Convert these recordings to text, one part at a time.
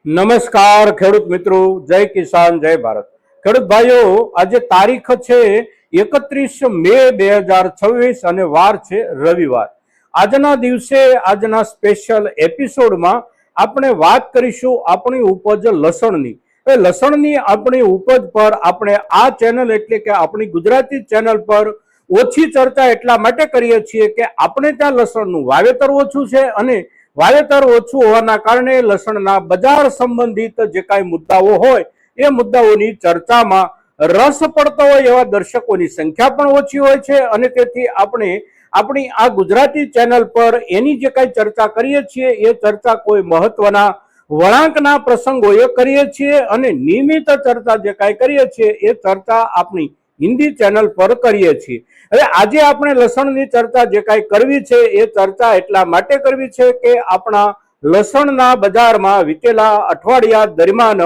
નમસ્કાર ખેડૂત મિત્રો, જય કિસાન જય ભારત। ખેડૂત ભાઈઓ, આજે તારીખ છે 31 મે 2026 અને વાર છે રવિવાર। આજના દિવસે આજના સ્પેશિયલ એપિસોડમાં આપણે વાત કરીશું આપણી ઉપજ લસણની। લસણની આપણી ઉપજ પર આપણે આ ચેનલ એટલે કે આપણી ગુજરાતી ચેનલ પર ઓછી ચર્ચા એટલા માટે કરીએ છીએ કે આપણે ત્યાં લસણનું વાવેતર ઓછું છે અને વાવેતર ઓછું હોવાના કારણે લસણના બજાર સંબંધિત જે કાંઈ મુદ્દાઓ હોય એ મુદ્દાઓની ચર્ચામાં રસ પડતો હોય એવા દર્શકોની સંખ્યા પણ ઓછી હોય છે અને તેથી આપણે આપણી આ ગુજરાતી ચેનલ પર એની જે કાંઈ ચર્ચા કરીએ છીએ એ ચર્ચા કોઈ મહત્વના વળાંકના પ્રસંગોએ કરીએ છીએ અને નિયમિત ચર્ચા જે કાંઈ કરીએ છીએ એ ચર્ચા આપણી હિન્દી ચેનલ પર કરીએ છીએ। હવે આજે આપણે લસણની ચર્ચા જે કાંઈ કરવી છે એ ચર્ચા એટલા માટે કરવી છે કે આપણા લસણના બજારમાં વીતેલા અઠવાડિયા દરમિયાન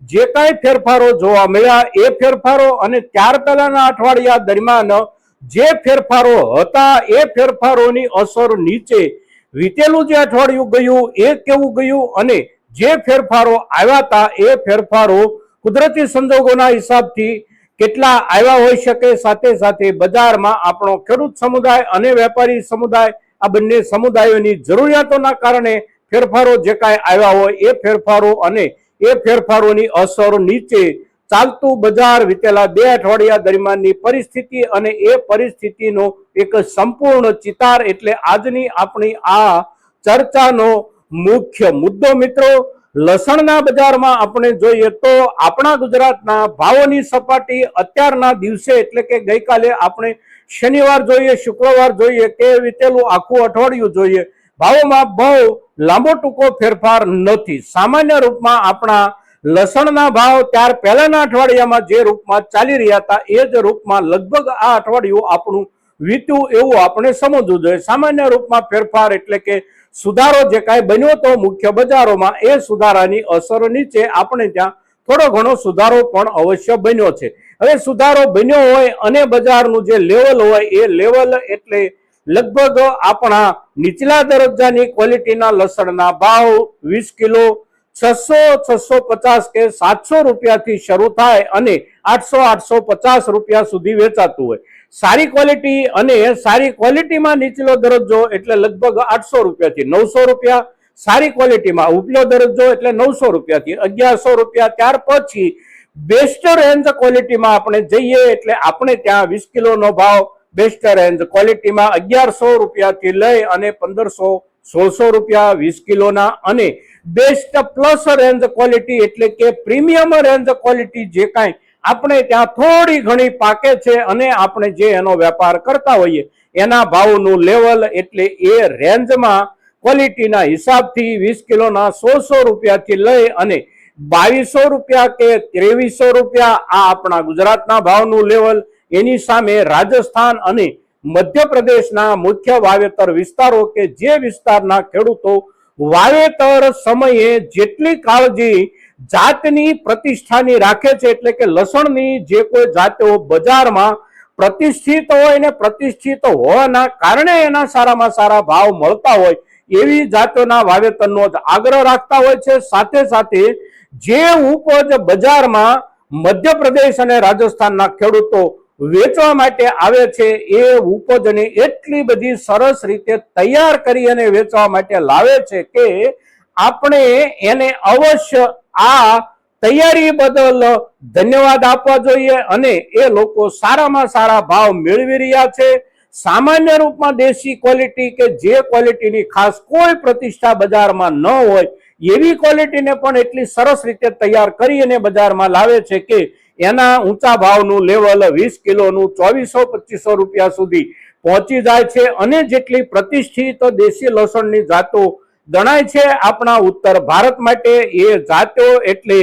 જે કાંઈ ફેરફારો જોવા મળ્યા એ ફેરફારો અને ત્યાર પહેલાના અઠવાડિયા દરમિયાન જે ફેરફારો હતા એ ફેરફારોની અસર નીચે વીતેલું જે અઠવાડિયું ગયું એ કેવું ગયું અને જે ફેરફારો આવ્યા હતા એ ફેરફારો કુદરતી સંજોગોના હિસાબથી કેટલા આવ્યા હોઈ શકે, સાથે સાથે બજારમાં આપણો ખેડૂત સમુદાય અને વેપારી સમુદાય આ બંને સમુદાયોની જરૂરિયાતોના કારણે ફેરફારો જે કાંઈ આવ્યા હોય એ ફેરફારો અને એ ફેરફારોની અસર નીચે ચાલતું બજાર વીતેલા 2 અઠવાડિયા દરમિયાનની પરિસ્થિતિ અને એ પરિસ્થિતિનો એક સંપૂર્ણ ચિતાર એટલે આજની આપણી આ ચર્ચાનો મુખ્ય મુદ્દો। મિત્રો, લસણના બજારમાં આપણે જોઈએ તો આપણા ગુજરાતના ભાવોની સપાટી અત્યારના દિવસે એટલે કે ગઈકાલે આપણે શનિવાર જોઈએ, શુક્રવાર જોઈએ કે વીતેલું આખું અઠવાડિયું જોઈએ, ભાવોમાં બહુ લાંબો ટૂંકો ફેરફાર નથી। સામાન્ય રૂપમાં આપણા લસણના ભાવ ત્યાર પહેલાના અઠવાડિયામાં જે રૂપમાં ચાલી રહ્યા હતા એ જ રૂપમાં લગભગ આ અઠવાડિયું આપણું વીત્યું એવું આપણે સમજવું જોઈએ। સામાન્ય રૂપમાં ફેરફાર એટલે કે સુધારો જે કાંઈ બન્યો તો મુખ્ય બજારોમાં એ સુધારાની અસર નીચે આપણે ત્યાં થોડો ઘણો સુધારો પણ અવશ્ય બન્યો છે। હવે સુધારો બન્યો હોય અને બજારનું જે લેવલ હોય એ લેવલ એટલે લગભગ આપણા નીચલા દરજ્જાની ક્વોલિટીના લસણના ભાવ 20 કિલો 600-650 કે 700 રૂપિયાથી શરૂ થાય અને 800-850 રૂપિયા સુધી વેચાતું હોય। સારી ક્વોલિટી અને સારી ક્વોલિટીમાં નીચલો દરજ્જો એટલે લગભગ 800 રૂપિયાથી 900 રૂપિયા, સારી ક્વોલિટીમાં ઉપલો દરજ્જો એટલે 900 રૂપિયાથી 1100 રૂપિયા। ત્યાર પછી બેસ્ટ રેન્જ ક્વોલિટીમાં આપણે જઈએ એટલે આપણે ત્યાં 20 કિલોનો ભાવ બેસ્ટ રેન્જ ક્વોલિટીમાં 1100 રૂપિયાથી લઈ અને 1500-1600 રૂપિયા 20 કિલોના અને બેસ્ટ પ્લસ રેન્જ ક્વોલિટી એટલે કે પ્રીમિયમ રેન્જ ક્વોલિટી જે કાંઈ આપણે ત્યાં થોડી ઘણી પાકે છે અને આપણે જે એનો વેપાર કરતા હોઈએ એના ભાવનું લેવલ એટલે એ રેન્જમાં ક્વોલિટીના હિસાબથી 20 કિલોના 100 રૂપિયાથી લઈ અને 2200 રૂપિયા કે 2300 રૂપિયા આ આપણા ગુજરાતના ભાવનું લેવલ। એની સામે રાજસ્થાન અને મધ્યપ્રદેશના મુખ્ય વાવેતર વિસ્તારો કે જે વિસ્તારના ખેડૂતો વાવેતર સમયે જેટલી કાળજી જાતની પ્રતિષ્ઠાની રાખે છે એટલે કે લસણની જે કોઈ જાતો બજારમાં પ્રતિષ્ઠિત હોય ને પ્રતિષ્ઠિત હોવાના કારણે એના સારામાં સારા ભાવ મળતા હોય એવી જાતોના વાવેતરનો જ આગ્રહ રાખતા હોય છે। સાથે સાથે જે ઉપજ બજારમાં મધ્યપ્રદેશ અને રાજસ્થાનના ખેડૂતો વેચવા માટે આવે છે એ ઉપજને એટલી બધી સરસ રીતે તૈયાર કરી અને વેચવા માટે લાવે છે કે આપણે એને અવશ્ય આ તૈયારી બદલ ધન્યવાદ આપવા જોઈએ અને એ લોકો સારામાં સારા ભાવ મેળવી રહ્યા છે। સામાન્ય રૂપમાં દેશી ક્વોલિટી કે જે ક્વોલિટીની ખાસ કોઈ પ્રતિષ્ઠા બજારમાં ન હોય એવી ક્વોલિટીને પણ એટલી સરસ રીતે તૈયાર કરી અને બજારમાં લાવે છે કે એના ઊંચા ભાવનું લેવલ 20 કિલોનું 2400-2500 રૂપિયા સુધી પહોંચી જાય છે અને જેટલી પ્રતિષ્ઠિત દેશી લસણની જાતો ગણાય છે આપણા ઉત્તર ભારત માટે એ જાતો એટલે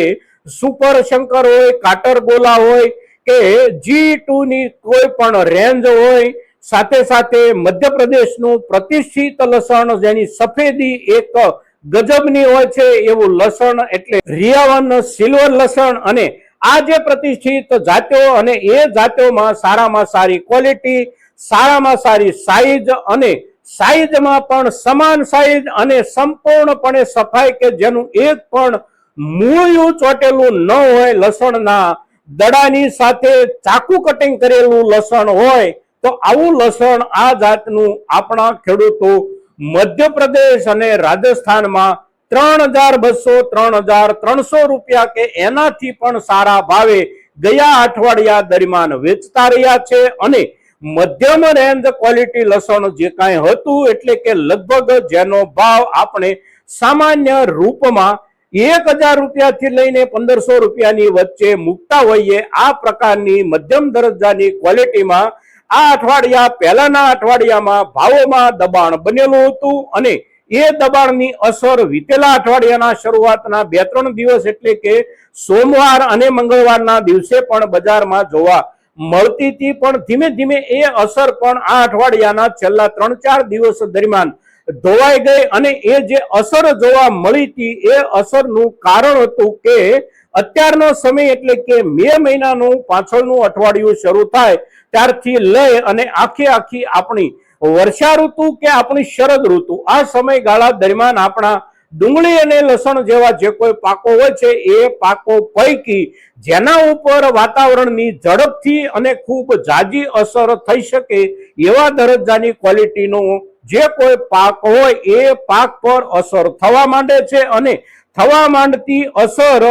સુપર શંકર હોય, કાટરગોલા હોય કે G2 ની કોઈ પણ રેન્જ હોય, સાથે સાથે મધ્યપ્રદેશનું પ્રતિષ્ઠિત લસણ જેની સફેદી એક ગજબની હોય છે એવું લસણ એટલે રિયાવન સિલ્વર લસણ અને આ જે પ્રતિષ્ઠિત જાતો અને એ જાતોમાં સારામાં સારી ક્વોલિટી, સારામાં સારી સાઈઝ અને સાઈઝમાં પણ સમાન સાઈઝ અને સંપૂર્ણપણે સફાઈ કે જેનું એક પણ મૂળિયું ચોટેલું ન હોય લસણના દડાની સાથે ચાકુ કટિંગ કરેલું લસણ હોય તો આવું લસણ આ જાતનું આપણા ખેડૂતો મધ્યપ્રદેશ અને રાજસ્થાનમાં 3200 3300 રૂપિયા કે એનાથી પણ સારા ભાવે ગયા અઠવાડિયા દરમિયાન વેચતા રહ્યા છે અને મધ્યમ રેન્જ ક્વોલિટી લસણ જે કાંઈ હતું એટલે કે લગભગ જેનો ભાવ આપણે સામાન્ય રૂપમાં 1000 રૂપિયાથી લઈને 1500 રૂપિયાની વચ્ચે મૂકતા હોઈએ આ પ્રકારની મધ્યમ દરજ્જાની ક્વોલિટીમાં આ અઠવાડિયા પહેલાના અઠવાડિયામાં ભાવોમાં દબાણ બનેલું હતું અને એ દબાણની અસર વીતેલા અઠવાડિયાના શરૂઆતના 2-3 દિવસ એટલે કે સોમવાર અને મંગળવારના દિવસે પણ બજારમાં જોવા મળતી હતી, પણ ધીમે ધીમે એ અસર પણ આ અઠવાડિયાના છેલ્લા 3-4 દિવસ દરમિયાન ધોવાઈ ગઈ અને એ જે અસર જોવા મળી હતી એ અસરનું કારણ હતું કે અત્યારનો સમય એટલે કે મે મહિનાનું પાછળનું અઠવાડિયું શરૂ થાય ત્યારથી લઈ અને આખી આપણી વર્ષા ઋતુ કે આપણી શરદ ઋતુ આ સમયગાળા દરમિયાન આપણા ડુંગળી અને લસણ જેવા જે કોઈ પાકો હોય છે એ પાકો પૈકી જેના ઉપર વાતાવરણની ઝડપથી અને ખૂબ જાજી અસર થઈ શકે એવા દરજ્જાની ક્વોલિટીનો જે કોઈ પાક હોય એ પાક પર અસર થવા માંડે છે અને થવા માંડતી અસર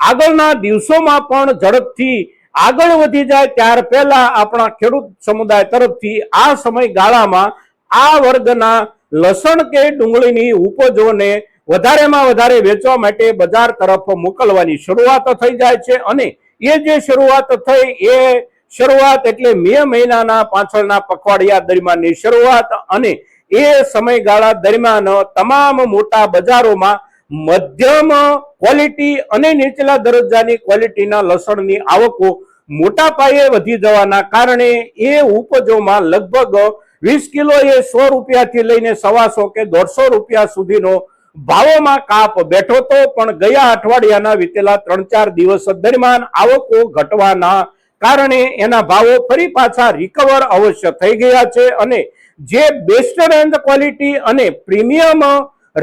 આગળના દિવસોમાં પણ ઝડપથી આગળ વધી જાય ત્યાર પહેલા આપણા ખેડૂત સમુદાય તરફથી આ સમયગાળામાં આ વર્ગના લસણ કે ડુંગળીની ઉપજોને વધારેમાં વધારે વેચવા માટે બજાર તરફ મોકલવાની શરૂઆત થઈ જાય છે અને એ જે શરૂઆત થઈ એ શરૂઆત એટલે મે મહિનાના પાછળના પખવાડિયા દરમિયાનની શરૂઆત અને એ સમયગાળા દરમિયાન તમામ મોટા બજારોમાં મધ્યમ ક્વોલિટી અને નીચલા દરજ્જાની ક્વોલિટીના લસણની આવકો મોટા પાયે વધી જવાના કારણે એ ઉપજોમાં લગભગ 20 કિલો એ 100 રૂપિયાથી લઈને 125 કે 150 રૂપિયા સુધીનો ભાવોમાં કાપ બેઠો હતો, પણ ગયા અઠવાડિયાના વીતેલા 3-4 દિવસ દરમિયાન આવકો ઘટવાના કારણે એના ભાવો ફરી પાછા રિકવર અવશ્ય થઈ ગયા છે અને જે બેસ્ટ રેન્જ ક્વોલિટી અને પ્રીમિયમ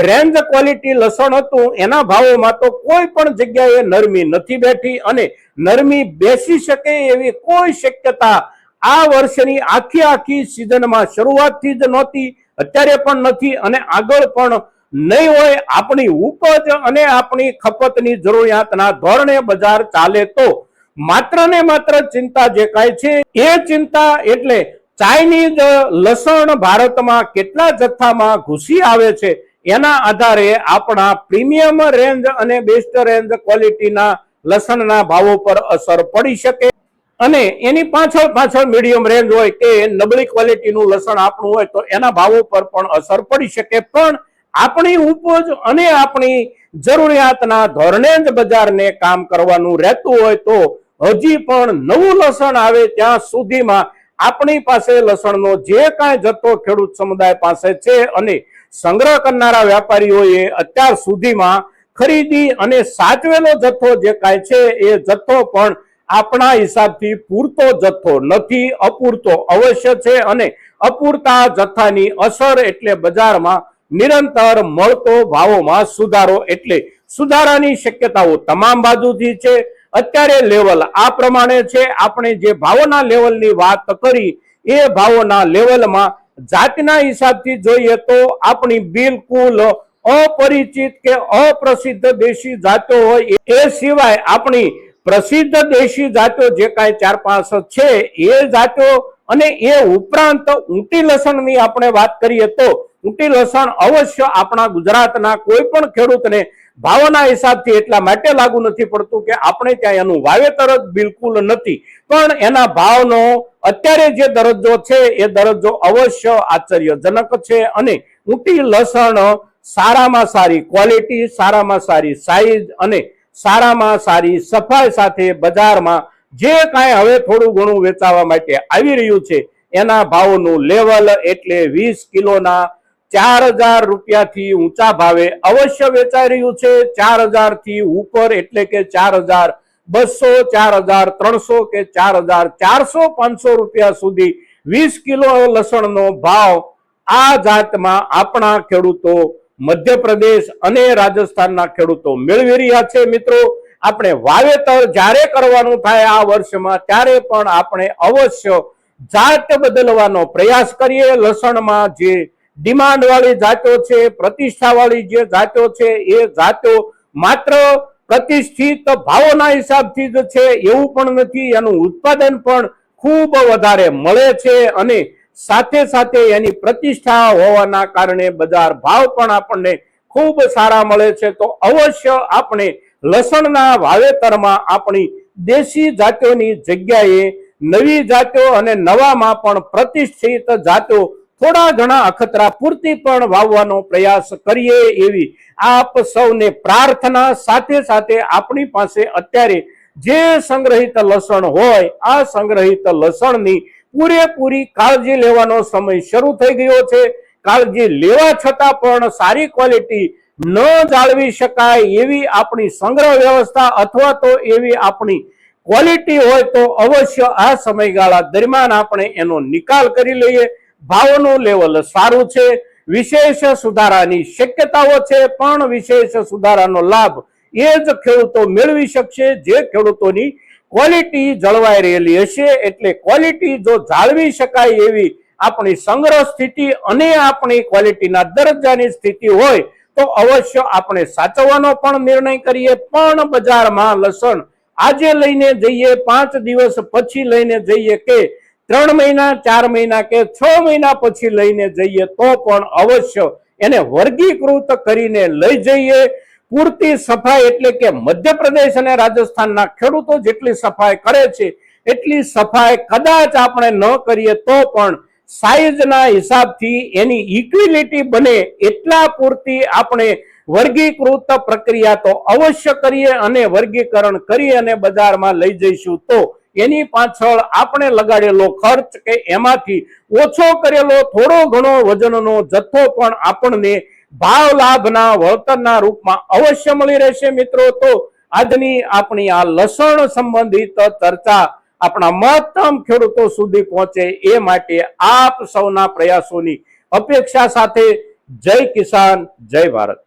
રેન્જ ક્વોલિટી લસણ હતું એના ભાવોમાં તો કોઈ પણ જગ્યાએ નરમી નથી બેઠી અને નરમી બેસી શકે એવી કોઈ શક્યતા આ વર્ષની આખી સિઝનમાં શરૂઆતથી જ નહોતી, અત્યારે પણ નથી અને આગળ પણ નહીં હોય. આપણી ઉપજ અને આપણી ખપતની જરૂરિયાતના ધોરણે બજાર ચાલે તો માત્ર ને માત્ર ચિંતા જે કાંઈ છે એ ચિંતા એટલે ચાઇનીઝ લસણ ભારતમાં કેટલા જથ્થામાં ઘૂસી આવે છે એના આધારે આપણા પ્રીમિયમ રેન્જ અને બેસ્ટ રેન્જ ક્વોલિટીના લસણના ભાવો પર અસર પડી શકે અને એની પાછળ મીડિયમ રેન્જ હોય કે નબળી ક્વોલિટીનું લસણ આપણું હોય તો એના ભાવો પર પણ અસર પડી શકે, પણ આપણી ઉપજ અને આપણી જરૂરિયાતના ધોરણે જ બજારને કામ કરવાનું રહેતું હોય તો હજી પણ નવું લસણ આવે ત્યાં સુધીમાં આપણી પાસે લસણનો જે કાંઈ જથ્થો ખેડૂત સમુદાય પાસે છે અને સંગ્રહ કરનારા વેપારીઓએ અત્યાર સુધીમાં ખરીદી અને સાચવેલો જથ્થો જે કાંઈ છે એ જથ્થો પણ આપણા હિસાબથી પૂરતો જથ્થો નથી, અપૂરતો અવશ્ય છે અને અપૂરતા જથ્થાની અસર એટલે બજારમાં નિરંતર મળતો ભાવોમાં સુધારો એટલે સુધારાની શક્યતાઓ તમામ બાજુથી છે. અત્યારે લેવલ આ પ્રમાણે છે. આપણે જે ભાવોના લેવલની વાત કરી એ ભાવોના લેવલમાં જાતના હિસાબથી જોઈએ તો આપણી બિલકુલ અપરિચિત કે અપ્રસિદ્ધ દેશી જાતો હોય એ સિવાય આપણી પ્રસિદ્ધ દેશી જાતો જે કાંઈ 4-5 છે એ જાતો અને એ ઉપરાંત ઊંટી લસણની આપણે વાત કરીએ તો ઊંટી લસણ અવશ્ય આપણા ગુજરાતના કોઈ પણ ખેડૂતને ભાવના હિસાબથી એટલા માટે લાગુ નથી પડતું કે આપણે ત્યાં એનું વાવેતર જ બિલકુલ નથી, પણ એના ભાવનો અત્યારે જે દરજ્જો છે એ દરજ્જો અવશ્ય આશ્ચર્યજનક છે અને ઊંટી લસણ સારામાં સારી ક્વોલિટી, સારામાં સારી સાઈઝ અને સારામાં સારી સફાઈ સાથે બજારમાં જે કાંઈ હવે થોડું ઘણું વેચાવા માટે આવી રહ્યું છે એના ભાવનું લેવલ એટલે 20 કિલોના 4000 રૂપિયાથી ઊંચા ભાવે અવશ્ય વેચાઈ રહ્યું છે. 4000 થી ઉપર એટલે કે 4200, 4300 કે 4400, 500 રૂપિયા સુધી 20 કિલો લસણનો ભાવ આ જાતમાં આપણા ખેડૂતો મધ્યપ્રદેશ અને રાજસ્થાનના ખેડૂતો મેળવી રહ્યા છે. મિત્રો, આપણે વાવેતર જ્યારે કરવાનું થાય આ વર્ષમાં ત્યારે પણ આપણે અવશ્ય જાત બદલવાનો પ્રયાસ કરીએ. લસણમાં જે ડિમાન્ડ વાળી જાતો છે, પ્રતિષ્ઠા વાળી જે જાતો છે, એ જાતો માત્ર પ્રતિષ્ઠિત ભાવોના હિસાબથી જ છે એવું પણ નથી. એનું ઉત્પાદન પણ ખૂબ વધારે મળે છે અને સાથે સાથે એની પ્રતિષ્ઠા હોવાના કારણે બજાર ભાવ પણ આપણને ખૂબ સારા મળે છે. તો અવશ્ય આપણે લસણના વાવેતરમાં આપણી દેશી જાતોની જગ્યાએ નવી જાતો અને નવામાં પણ પ્રતિષ્ઠિત જાતો થોડા ઘણા અખતરા પૂરતી પણ વાવવાનો પ્રયાસ કરીએ એવી આપ સૌને પ્રાર્થના. સાથે સાથે આપણી પાસે અત્યારે જે સંગ્રહિત લસણ હોય આ સંગ્રહિત લસણની પૂરેપૂરી કાળજી લેવાનો સમય શરૂ થઈ ગયો છે. કાળજી લેવા છતાં પણ સારી ક્વોલિટી ન જાળવી શકાય એવી આપણી સંગ્રહ વ્યવસ્થા અથવા તો એવી આપણી ક્વોલિટી હોય તો અવશ્ય આ સમયગાળા દરમિયાન આપણે એનો નિકાલ કરી લઈએ. ભાવનું લેવલ સારું છે, વિશેષ સુધારાની શક્યતાઓ છે, પણ વિશેષ સુધારાનો લાભ એ જ ખેડૂતો મેળવી શકશે જે ખેડૂતોની ક્વોલિટી જળવાઈ રહેલી હશે. એટલે ક્વોલિટી જો જાળવી શકાય એવી આપણી સંગ્રહ સ્થિતિ અને આપણી ક્વોલિટીના દરજ્જાની સ્થિતિ હોય તો અવશ્ય આપણે સાચવવાનો પણ નિર્ણય કરીએ. પણ બજારમાં લસણ આજે લઈને જઈએ, 5 દિવસ પછી લઈને જઈએ કે 3 મહિના 4 મહિના કે 6 મહિના પછી લઈને જઈએ તો પણ અવશ્ય એને વર્ગીકૃત કરીને લઈ જઈએ. પૂરતી સફાઈ એટલે કે મધ્યપ્રદેશ અને રાજસ્થાનના ખેડૂતો જેટલી સફાઈ કરે છે એટલી સફાઈ કદાચ આપણે ન કરીએ તો પણ સાઈઝના હિસાબથી એની ઇક્વિલિટી બને એટલા પૂરતી આપણે વર્ગીકૃત પ્રક્રિયા તો અવશ્ય કરીએ અને વર્ગીકરણ કરી અને બજારમાં લઈ જઈશું તો એની પાછળ આપણે લગાડેલો ખર્ચ કે એમાંથી ઓછો કરેલો થોડો ઘણો વજનનો જથ્થો પણ આપણને ભાવ લાભના વળતરના રૂપમાં અવશ્ય મળી રહેશે. મિત્રો, તો આજની આપણી આ લસણ સંબંધિત ચર્ચા આપણા મહત્તમ ખેડૂતો સુધી પહોંચે એ માટે આપ સૌના પ્રયાસોની અપેક્ષા સાથે જય કિસાન, જય ભારત.